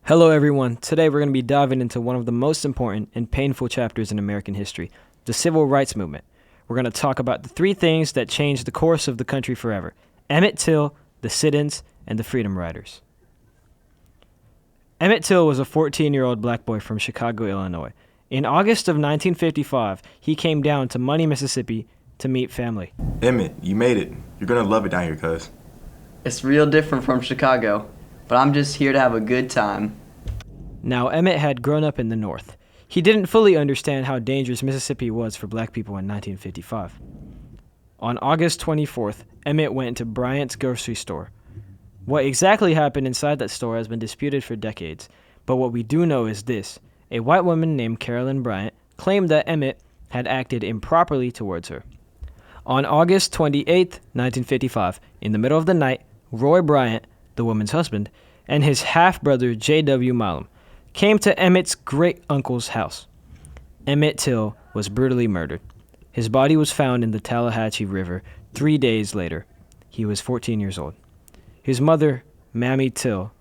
Hello everyone, today we're going to be diving into one of the most important and painful chapters in American history, the Civil Rights Movement. We're going to talk about the three things that changed the course of the country forever: Emmett Till, the sit-ins, and the Freedom Riders. Emmett Till was a 14-year-old black boy from Chicago, Illinois. In August of 1955, he came down to Money, Mississippi to meet family. Emmett, you made it. You're going to love it down here, cuz. It's real different from Chicago, but I'm just here to have a good time. Now, Emmett had grown up in the North. He didn't fully understand how dangerous Mississippi was for black people in 1955. On August 24th, Emmett went to Bryant's grocery store. What exactly happened inside that store has been disputed for decades, but what we do know is this: a white woman named Carolyn Bryant claimed that Emmett had acted improperly towards her. On August 28th, 1955, in the middle of the night, Roy Bryant, the woman's husband, and his half-brother J.W. Milam came to Emmett's great-uncle's house. Emmett Till was brutally murdered. His body was found in the Tallahatchie River 3 days later. He was 14 years old. His mother, Mamie Till,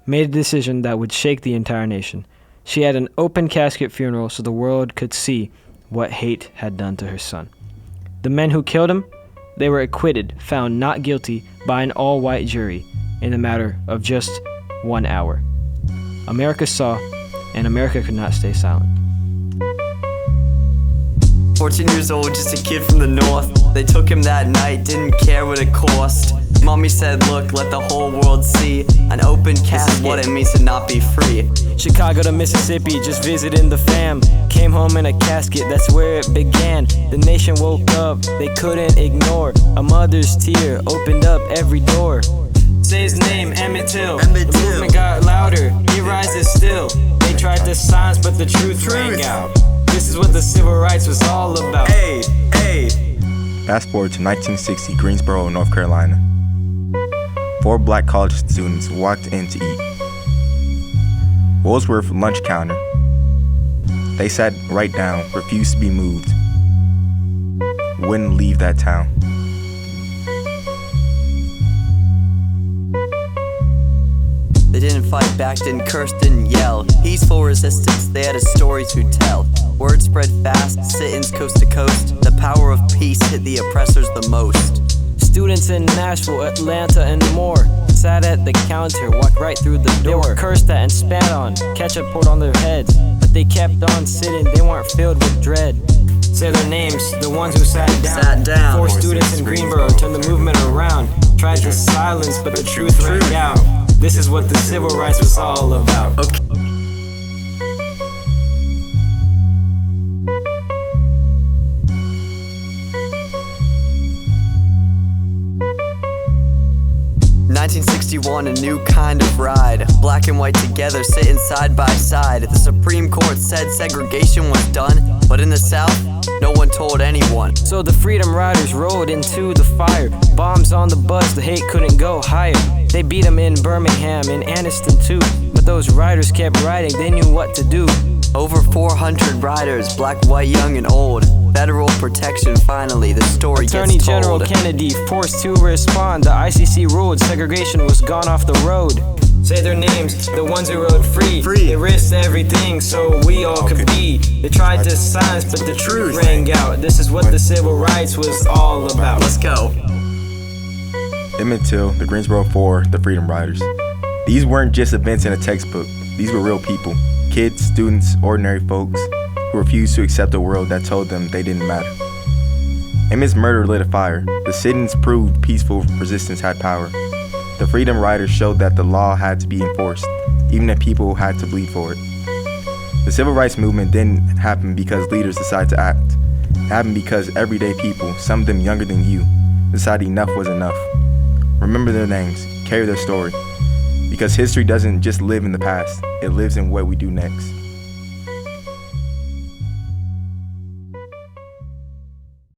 made a decision that would shake the entire nation. She had an open casket funeral so the world could see what hate had done to her son. The men who killed him, they were acquitted, found not guilty by an all-white jury in a matter of just 1 hour. America saw, and America could not stay silent. 14 years old, just a kid from the North. They took him that night, didn't care what it cost. Mommy said, look, let the whole world see. An open casket is what it means to not be free. Chicago to Mississippi, just visiting the fam. Came home in a casket, that's where it began. The nation woke up, they couldn't ignore. A mother's tear opened up every door. Say his name, Emmett Till. The movement got louder, he rises still. They tried to silence, but the truth rang out. This is what the civil rights was all about. Hey, hey. Fast forward to 1960, Greensboro, North Carolina. 4 black college students walked in to eat. Woolsworth lunch counter. They sat right down, refused to be moved. Wouldn't leave that town. They didn't fight back, didn't curse, didn't yell. Peaceful resistance, they had a story to tell. Word spread fast, sit-ins coast to coast. The power of peace hit the oppressors the most. Students in Nashville, Atlanta, and more sat at the counter, walked right through the door. They were cursed at and spat on, ketchup poured on their heads. But they kept on sitting, they weren't filled with dread. Say their names, the ones who sat down. 4 students in Greensboro turned the movement around. Tried to silence, but the truth rang out. This is what the civil rights was all about. Okay. '61, a new kind of ride. Black and white together, sitting side by side. The Supreme Court said segregation was done, but in the South, no one told anyone. So the Freedom Riders rode into the fire. Bombs on the bus, the hate couldn't go higher. They beat them in Birmingham, in Anniston too. But those riders kept riding, they knew what to do. Over 400 riders, black, white, young, and old. Federal protection, finally, the story Attorney gets told. General Kennedy forced to respond. The ICC ruled segregation was gone off the road. Say their names, the ones who rode free. They risked everything so we all could be. They tried to silence, but the truth rang out. This is what the civil rights was all about. Let's go. Emmett Till, the Greensboro 4, the Freedom Riders. These weren't just events in a textbook. These were real people. Kids, students, ordinary folks who refused to accept a world that told them they didn't matter. Emmett's murder lit a fire. The sit-ins proved peaceful resistance had power. The Freedom Riders showed that the law had to be enforced, even if people had to bleed for it. The Civil Rights Movement didn't happen because leaders decided to act. It happened because everyday people, some of them younger than you, decided enough was enough. Remember their names, carry their story. Because history doesn't just live in the past, it lives in what we do next.